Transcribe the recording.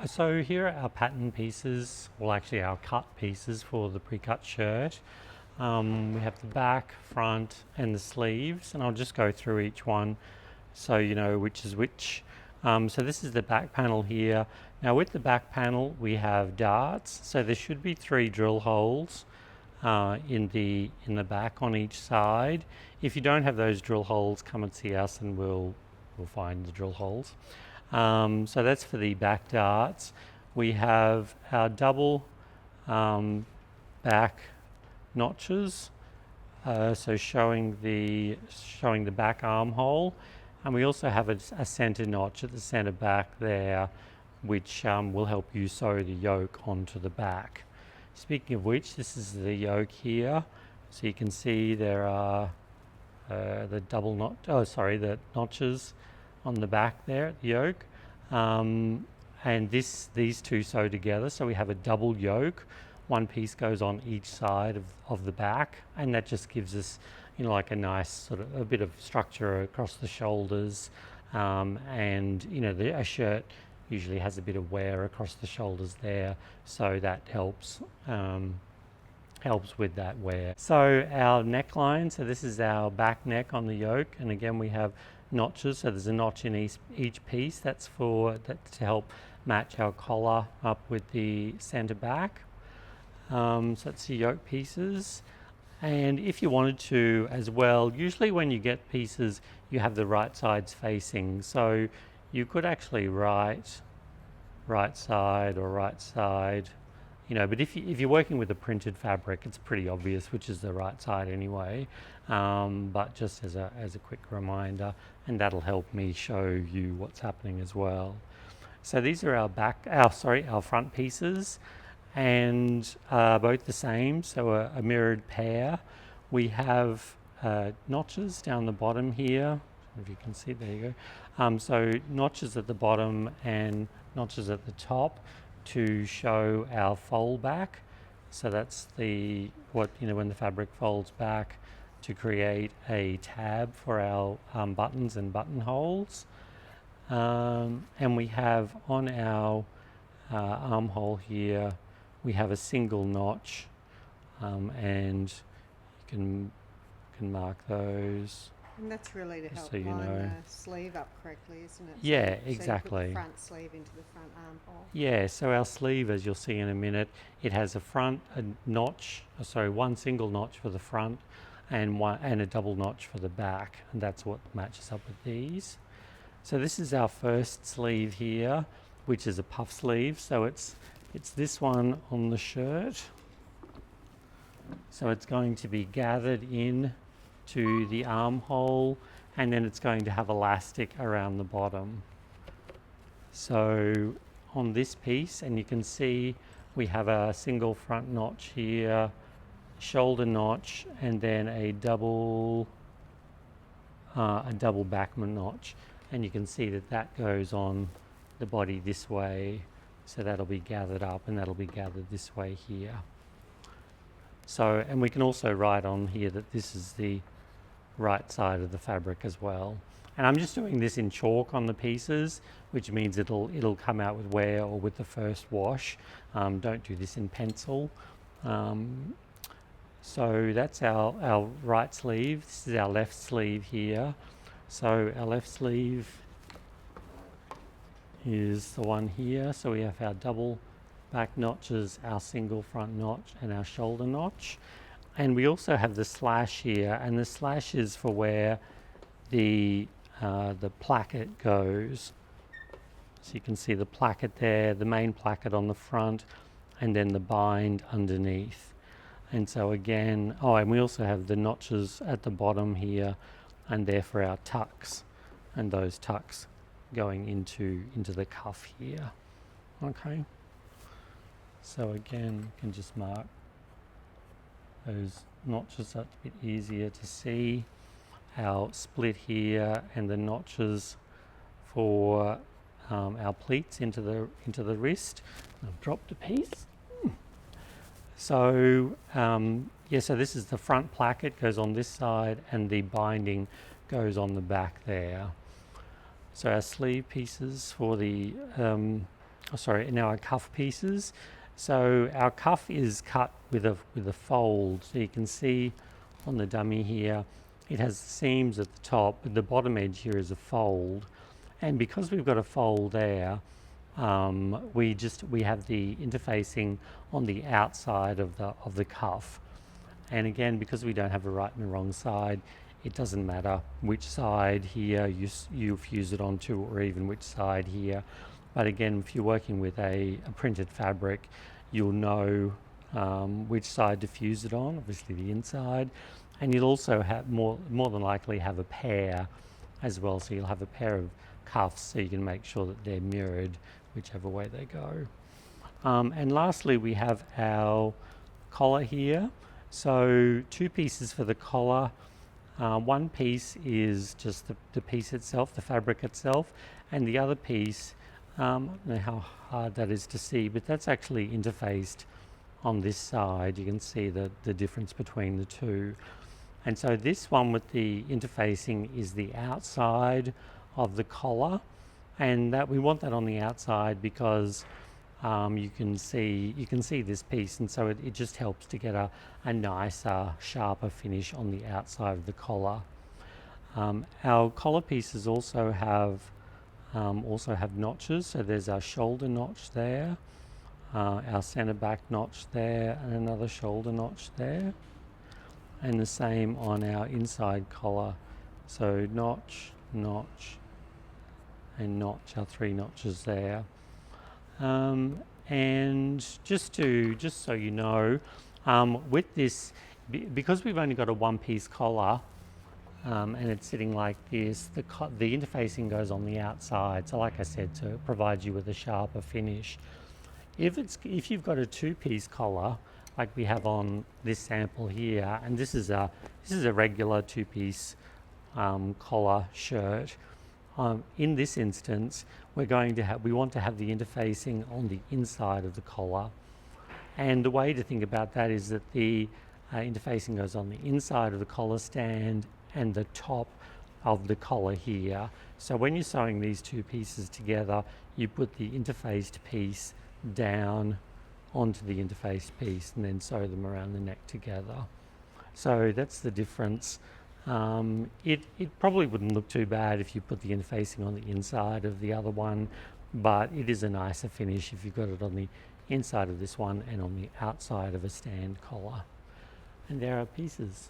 So here are our pattern pieces, well actually our cut pieces for the pre-cut shirt. We have the back, front and the sleeves, and I'll just go through each one so you know which is which. So this is the back panel here. Now with the back panel we have darts, so there should be 3 drill holes in the back on each side. If you don't have those drill holes, come and see us and we'll find the drill holes. So that's for the back darts. We have our double back notches, so showing the back armhole, and we also have a center notch at the center back there, which will help you sew the yoke onto the back. Speaking of which, this is the yoke here. So you can see there are the notches on the back there at the yoke, and these two sew together, so we have a double yoke. One piece goes on each side of the back, and that just gives us, you know, like a nice sort of a bit of structure across the shoulders, and you know, a shirt usually has a bit of wear across the shoulders there, so that helps with that wear. So our neckline, so this is our back neck on the yoke, and again we have notches, so there's a notch in each piece. That's to help match our collar up with the center back. So that's the yoke pieces. And if you wanted to as well, usually when you get pieces you have the right sides facing, so you could actually write right side or right side, you know, but if you're working with a printed fabric, it's pretty obvious which is the right side anyway, but just as a quick reminder, and that'll help me show you what's happening as well. So these are our front pieces, and both the same, so a mirrored pair. We have notches down the bottom here, if you can see, there you go. So notches at the bottom and notches at the top to show our fold back. So that's when the fabric folds back, to create a tab for our buttons and buttonholes. And we have on our armhole here, we have a single notch, and you can mark those. And that's really to help so you line know. the sleeve up correctly, isn't it? Yeah, So you exactly. put the front sleeve into the front armhole. Yeah, so our sleeve, as you'll see in a minute, it has one single notch for the front and a double notch for the back, and that's what matches up with these. So this is our first sleeve here, which is a puff sleeve. So it's this one on the shirt. So it's going to be gathered in to the armhole, and then it's going to have elastic around the bottom. So on this piece, and you can see we have a single front notch here, shoulder notch, and then a double backman notch, and you can see that goes on the body this way, so that'll be gathered up and that'll be gathered this way here. So, and we can also write on here that this is the right side of the fabric as well. And I'm just doing this in chalk on the pieces, which means it'll come out with wear or with the first wash. Don't do this in pencil. So that's our right sleeve. This is our left sleeve here. So our left sleeve is the one here. So we have our double back notches, our single front notch, and our shoulder notch. And we also have the slash here, and the slash is for where the placket goes. So you can see the placket there, the main placket on the front, and then the bind underneath. And so again, and we also have the notches at the bottom here, and they're for our tucks, and those tucks going into the cuff here. Okay. So again, you can just mark those notches, that's a bit easier to see. Our split here, and the notches for our pleats into the wrist. I've dropped a piece. So so this is the front placket, goes on this side, and the binding goes on the back there. So our sleeve pieces for the now our cuff pieces. So our cuff is cut with a fold. So you can see on the dummy here, it has seams at the top, but the bottom edge here is a fold. And because we've got a fold there, we have the interfacing on the outside of the cuff. And again, because we don't have a right and a wrong side, it doesn't matter which side here you fuse it onto, or even which side here. But again, if you're working with a printed fabric, you'll know which side to fuse it on, obviously the inside. And you'll also have more than likely have a pair as well. So you'll have a pair of cuffs so you can make sure that they're mirrored whichever way they go. And lastly, we have our collar here. So 2 pieces for the collar. One piece is just the piece itself, the fabric itself, and the other piece, I don't know how hard that is to see, but that's actually interfaced on this side. You can see the difference between the two. And so this one with the interfacing is the outside of the collar, and that we want that on the outside because you can see this piece, and so it just helps to get a nicer, sharper finish on the outside of the collar. Our collar pieces also have notches. So there's our shoulder notch there, our center back notch there, and another shoulder notch there, and the same on our inside collar. So notch, notch, and notch, our 3 notches there. And just so you know, with this, because we've only got a 1-piece collar, and it's sitting like this, the interfacing goes on the outside. So like I said, to provide you with a sharper finish. If you've got a 2-piece collar, like we have on this sample here, and this is a regular 2-piece collar shirt. In this instance, we want to have the interfacing on the inside of the collar. And the way to think about that is that the interfacing goes on the inside of the collar stand and the top of the collar here. So when you're sewing these 2 pieces together, you put the interfaced piece down onto the interfaced piece and then sew them around the neck together. So that's the difference. It probably wouldn't look too bad if you put the interfacing on the inside of the other one, but it is a nicer finish if you've got it on the inside of this one and on the outside of a stand collar. And there are pieces.